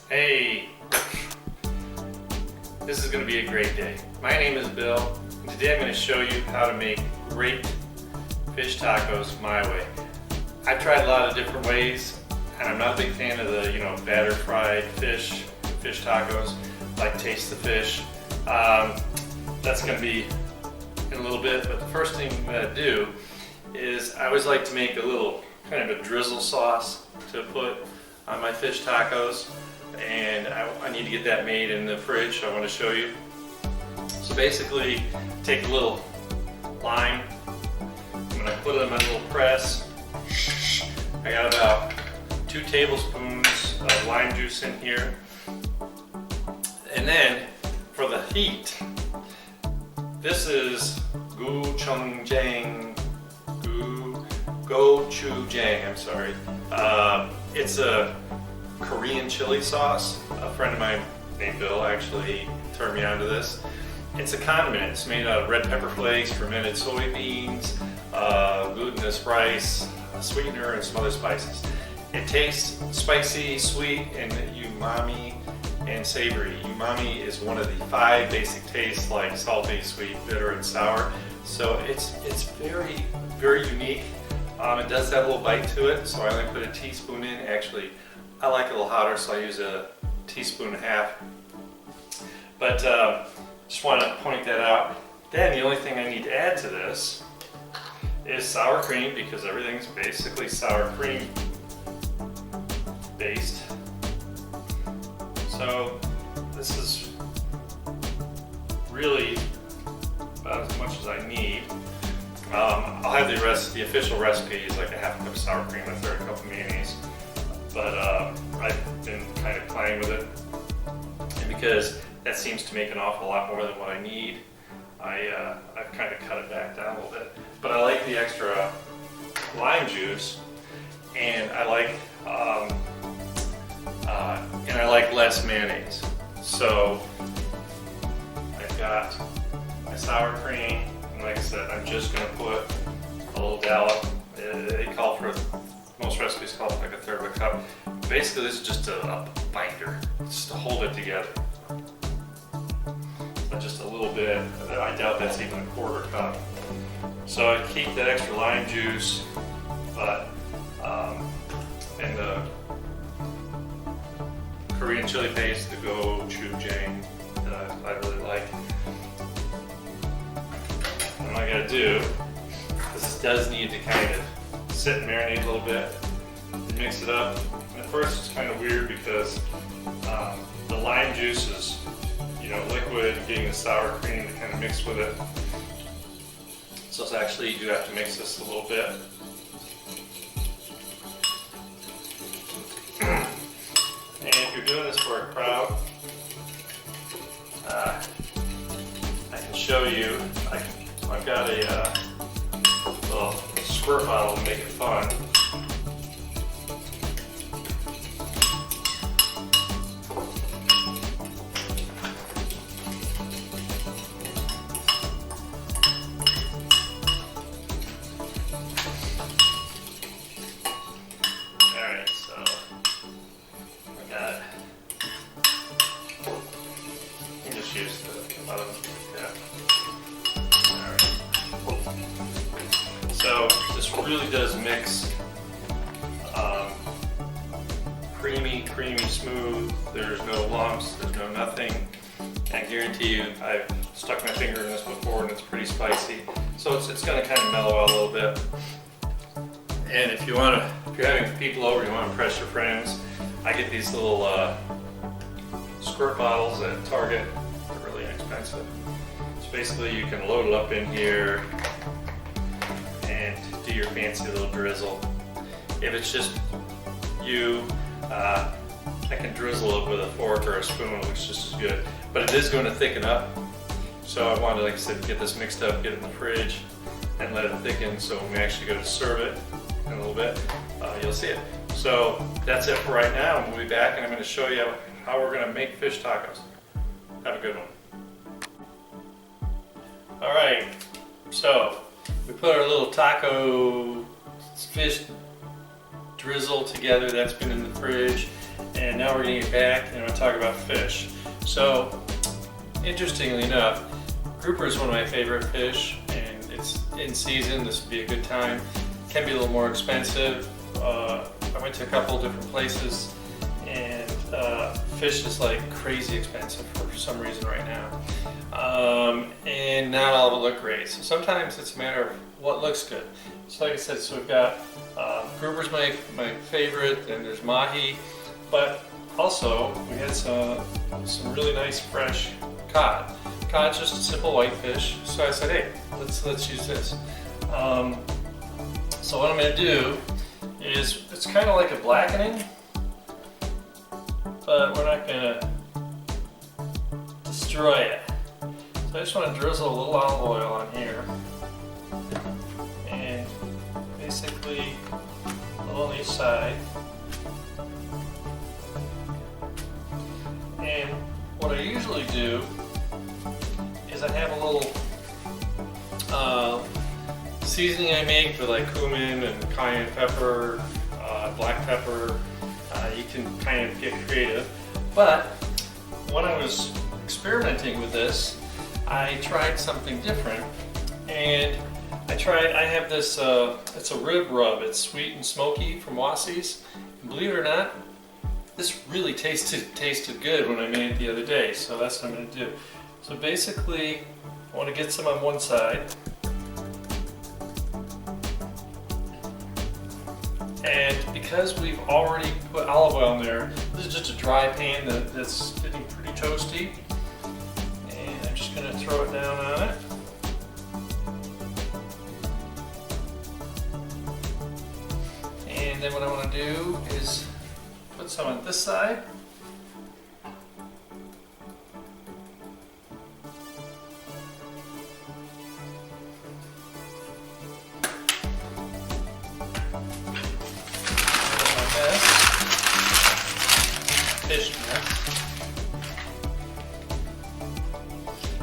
Hey, this is going to be a great day. My name is Bill, and today I'm going to show you how to make great fish tacos my way. I've tried a lot of different ways, and I'm not a big fan of the, batter fried fish tacos, like taste the fish. That's going to be in a little bit, but the first thing I'm going to do is I always like to make a little kind of a drizzle sauce to put on my fish tacos, and I need to get that made in the fridge, so I want to show you. So basically, take a little lime, I'm going to put it in my little press. I got about 2 tablespoons of lime juice in here. And then for the heat, this is gochujang, I'm sorry. It's a Korean chili sauce. A friend of mine named Bill actually turned me onto this. It's a condiment. It's made out of red pepper flakes, fermented soybeans, glutinous rice, a sweetener, and some other spices. It tastes spicy, sweet, and umami and savory. Umami is one of the 5 basic tastes, like salty, sweet, bitter, and sour. So it's very, very unique. It does have a little bite to it, so I only put a teaspoon in. Actually, I like it a little hotter, so I use a teaspoon and a half. But just want to point that out. Then the only thing I need to add to this is sour cream, because everything's basically sour cream based. So this is really about as much as I need. I'll have the official recipe is like a half a cup of sour cream, a third cup of mayonnaise. But I've been kind of playing with it, and because that seems to make an awful lot more than what I need, I've kind of cut it back down a little bit. But I like the extra lime juice, and I like less mayonnaise. So I've got my sour cream, and like I said, I'm just going to put a little dollop. They call for, most recipes call for like a third of a cup. Basically, this is just a binder, just to hold it together. But just a little bit. I doubt that's even a quarter cup. So I keep that extra lime juice, but and the Korean chili paste, the gochujang, that I really like. And what I gotta do, this does need to kind of sit and marinate a little bit, mix it up. And at first it's kind of weird because the lime juice is, liquid, getting the sour cream to kind of mix with it. So it's actually, you do have to mix this a little bit. And if you're doing this for a crowd, I can show you, I've got a little squirt bottle to make it fun. Alright, so I got it. You can just use the bottom, yeah. So this really does mix creamy, smooth. There's no lumps, there's no nothing. I guarantee you, I've stuck my finger in this before and it's pretty spicy. So it's going to kind of mellow out a little bit. And if you're having people over, you want to impress your friends, I get these little squirt bottles at Target. They're really inexpensive. So basically you can load it up in here and do your fancy little drizzle. If it's just you, I can drizzle it with a fork or a spoon, which is just as good. But it is going to thicken up. So I wanted, like I said, get this mixed up, get it in the fridge, and let it thicken. So when we actually go to serve it in a little bit, you'll see it. So that's it for right now. We'll be back, and I'm going to show you how we're going to make fish tacos. Have a good one. All right. So we put our little taco fish drizzle together. That's been in the fridge, and And now we're gonna get back and I'm gonna talk about fish. So, interestingly enough, grouper is one of my favorite fish, and it's in season. This would be a good time. Can be a little more expensive. I went to a couple different places, and fish is like crazy expensive for some reason right now. And not all of it look great. So sometimes it's a matter of what looks good. So like I said, so we've got grouper's my favorite, and there's mahi, but also we had some really nice fresh cod. Cod's just a simple white fish, so I said, hey, let's use this. So what I'm going to do is, it's kind of like a blackening, but we're not going to destroy it. So I just want to drizzle a little olive oil on here, and basically a little on each side. And what I usually do is I have a little seasoning I make for like cumin and cayenne pepper, black pepper. You can kind of get creative. But when I was experimenting with this, I tried something different, and I have this, it's a rib rub. It's sweet and smoky from Wassie's. And believe it or not, this really tasted good when I made it the other day, so that's what I'm going to do. So basically, I want to get some on one side, and because we've already put olive oil in there, this is just a dry pan that's getting pretty toasty, and I'm just going to throw it down on it. And then what I want to do is put some on this side. Fish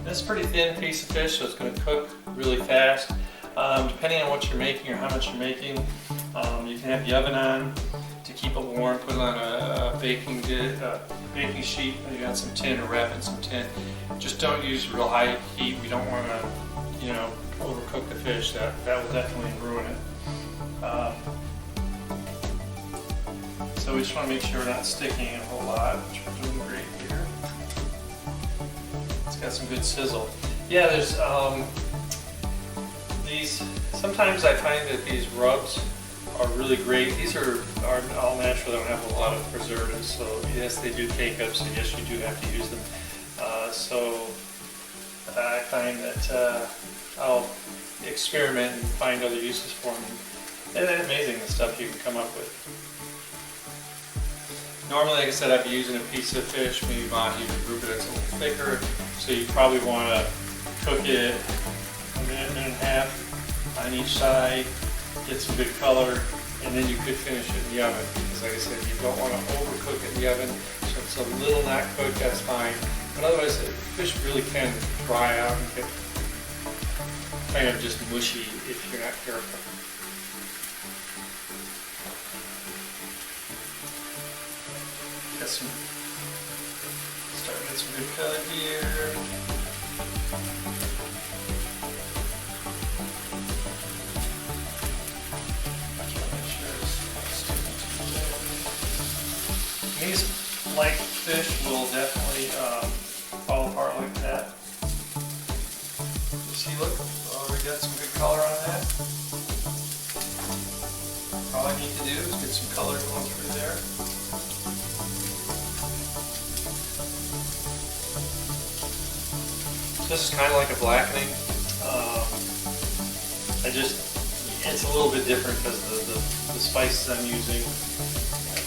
This is a pretty thin piece of fish, so it's going to cook really fast. Depending on what you're making or how much you're making, you can have the oven on to keep it warm. Put it on a baking baking sheet. You got some tin, or wrap in some tin. Just don't use real high heat. We don't want to, overcook the fish. That will definitely ruin it. So we just want to make sure we're not sticking a whole lot, which we're doing great here. It's got some good sizzle. Yeah, there's these. Sometimes I find that these rubs are really great. These are all natural. They don't have a lot of preservatives. So yes, they do take up. So yes, you do have to use them. So I find that I'll experiment and find other uses for them. And it's amazing the stuff you can come up with. Normally, like I said, I'd be using a piece of fish, maybe mahi or grouper that's a little thicker. So you probably want to cook it a minute and a half on each side, get some good color, and then you could finish it in the oven. Because like I said, you don't want to overcook it in the oven. So if it's a little not cooked, that's fine. But otherwise, the fish really can dry out and get kind of just mushy if you're not careful. Start to get some good color here. These light fish will definitely fall apart like that. You see, look, already got some good color on that. All I need to do is get some color going through there. This is kind of like a blackening. It's a little bit different because of the spices I'm using.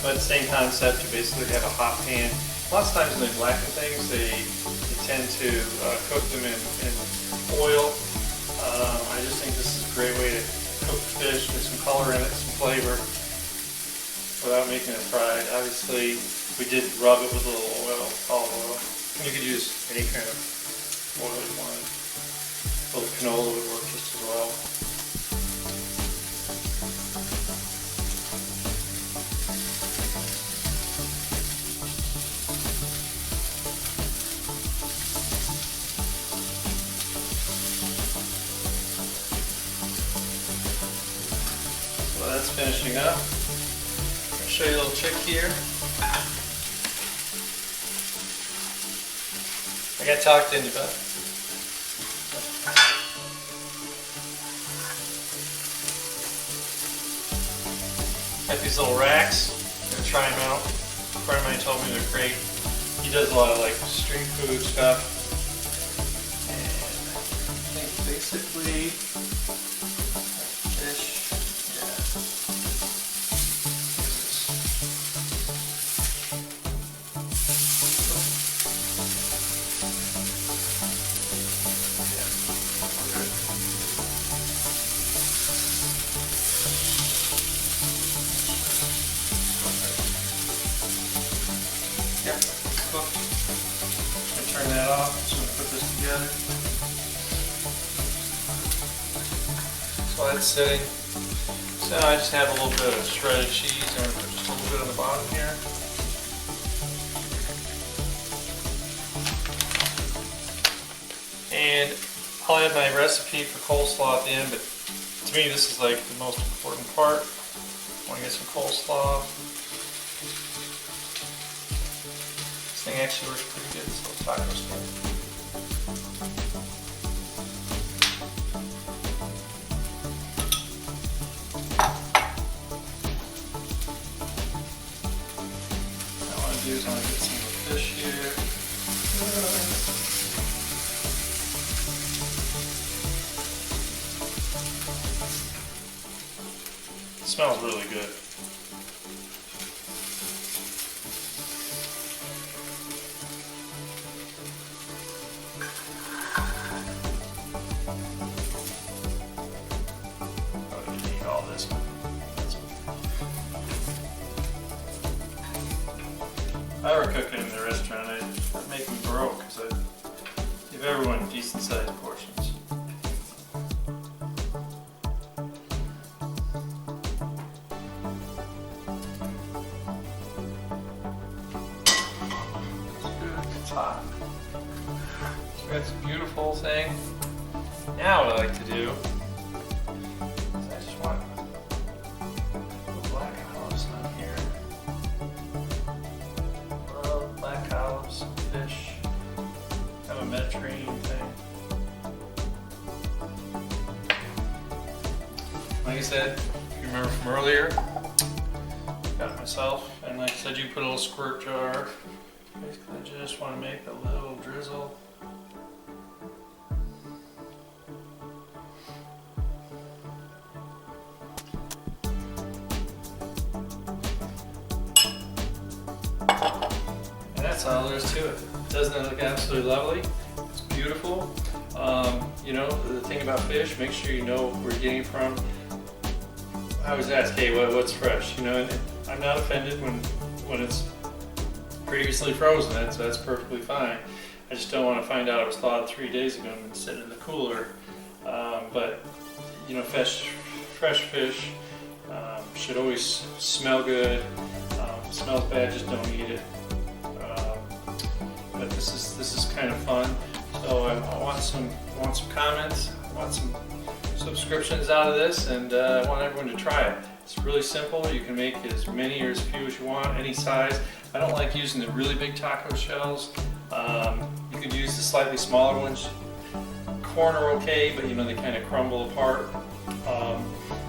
But same concept, you basically have a hot pan. Lots of times when they blacken things, they tend to cook them in oil. I just think this is a great way to cook the fish, get some color in it, some flavor, without making it fried. Obviously, we did rub it with a little oil, olive oil. And you could use any kind of oil you want. A little canola would work just as well. that's finishing up. I'll show you a little trick here. I got talked into it. Got these little racks. I'm gonna try them out. A friend of mine told me they're great. He does a lot of like street food stuff. And I think basically fish, yeah. Yeah, cooked. I'm gonna turn that off. Just gonna put this together. So that's sitting. So I just have a little bit of shredded cheese. I'm gonna put just a little bit on the bottom here. And I'll add my recipe for coleslaw at the end, but to me this is like the most important part. I want to get some coleslaw. This thing actually works pretty good, this little taco stand. What I want to do is I want to get some of the fish here. It smells really good. Oh, you need all this. If I were cooking in the restaurant, I'd make them broke because I'd give everyone decent sized portions. It's hot. So that's a beautiful thing. Now what I like to do is I just want the black olives on here. Love black olives, fish, kind of a Mediterranean thing. Like I said, if you remember from earlier, got it myself, and like I said, you put a little squirt jar. Basically, I just want to make a little drizzle. And that's all there is to it. Doesn't it look absolutely lovely? It's beautiful. You know, the thing about fish, make sure you know where you're getting it from. I always ask, hey, what's fresh? You know, and I'm not offended when it's previously frozen, that's perfectly fine. I just don't want to find out it was thawed 3 days ago and been sitting in the cooler. But you know, fresh fish should always smell good. If it smells bad, just don't eat it. But this is kind of fun. So I want some comments. I want some subscriptions out of this, and I want everyone to try it. It's really simple. You can make as many or as few as you want, any size. I don't like using the really big taco shells. You could use the slightly smaller ones. Corn are okay, but you know, they kind of crumble apart.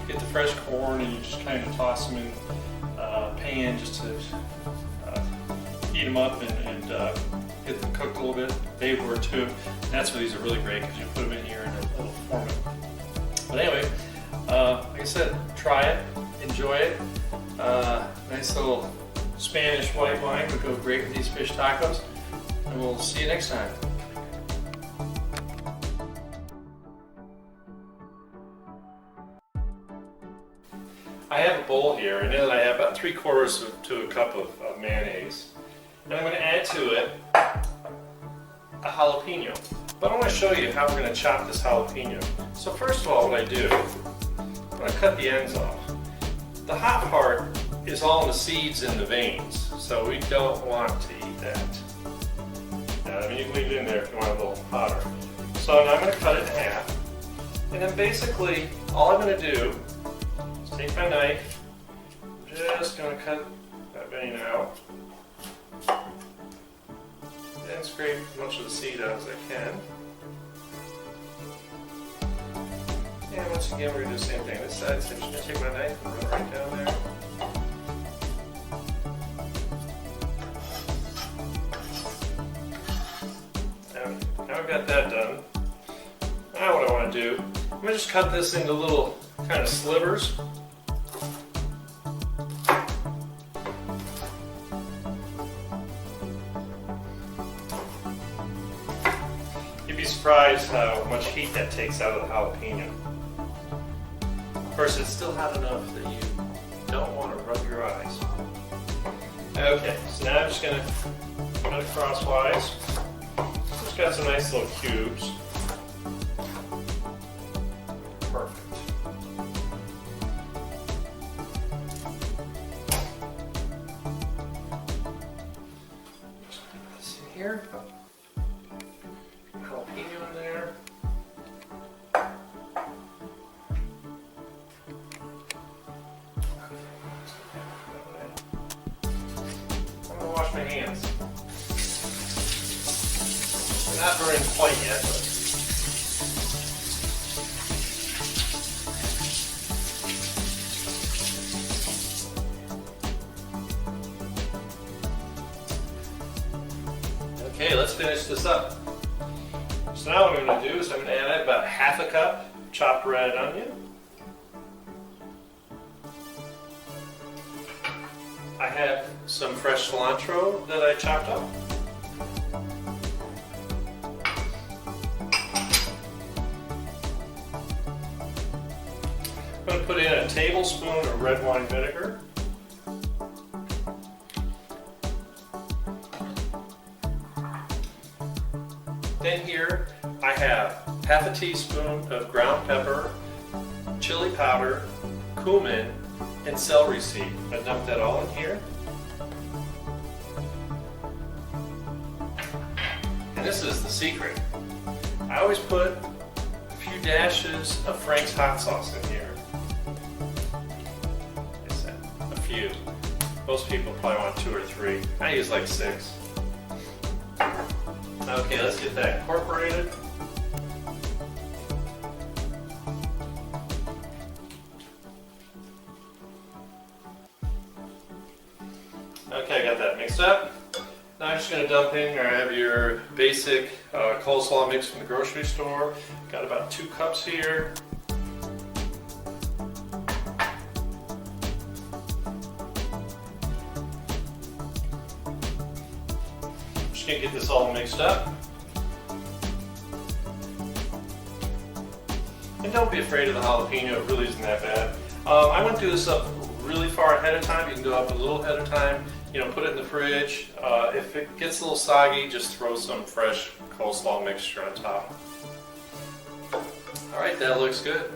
Get the fresh corn and you just kind of toss them in a pan just to heat them up and get them cooked a little bit. They were too. And that's why these are really great, because you put them in here and it'll form it. But anyway, like I said, try it, enjoy it. Nice little Spanish white wine would go great with these fish tacos. And we'll see you next time. I have a bowl here, and in it I have about 3/4 to a cup of mayonnaise. And I'm going to add to it a jalapeno. But I want to show you how we're going to chop this jalapeno. So first of all, what I do, I'm going to cut the ends off. The hot part is all the seeds and the veins, so we don't want to eat that. I mean, you can leave it in there if you want it a little hotter. So now I'm going to cut it in half. And then basically, all I'm going to do is take take my knife, I'm just going to cut that vein out and scrape as much of the seed out as I can. And once again, we're going to do the same thing this side, so I'm just going to take my knife and run right down there. Now I've got that done. Now what I want to do, I'm going to just cut this into little kind of slivers. You'd be surprised how much heat that takes out of the jalapeno. Of course, it's still hot enough that you don't want to rub your eyes. Okay, so now I'm just going to cut it crosswise. Just got some nice little cubes. Perfect. Just put this in here. Jalapeno in there. I'm going to wash my hands. They're not burning quite yet, but okay, let's finish this up. So now what I'm going to do is I'm going to add about half a cup chopped red onion. I have some fresh cilantro that I chopped up. I'm going to put in a tablespoon of red wine vinegar. Then here I have half a teaspoon of ground pepper, chili powder, cumin, and celery seed. I dumped that all in here. And this is the secret. I always put a few dashes of Frank's hot sauce in here. Like I said, a few. Most people probably want 2 or 3. I use like 6. Okay, let's get that incorporated. Okay, I got that mixed up. Now I'm just going to dump in or have your basic coleslaw mix from the grocery store. Got about 2 cups here. Just going to get this all mixed up. And don't be afraid of the jalapeno, it really isn't that bad. I wouldn't do this up really far ahead of time. You can do it up a little ahead of time. You know, put it in the fridge. If it gets a little soggy, just throw some fresh coleslaw mixture on top. All right, that looks good.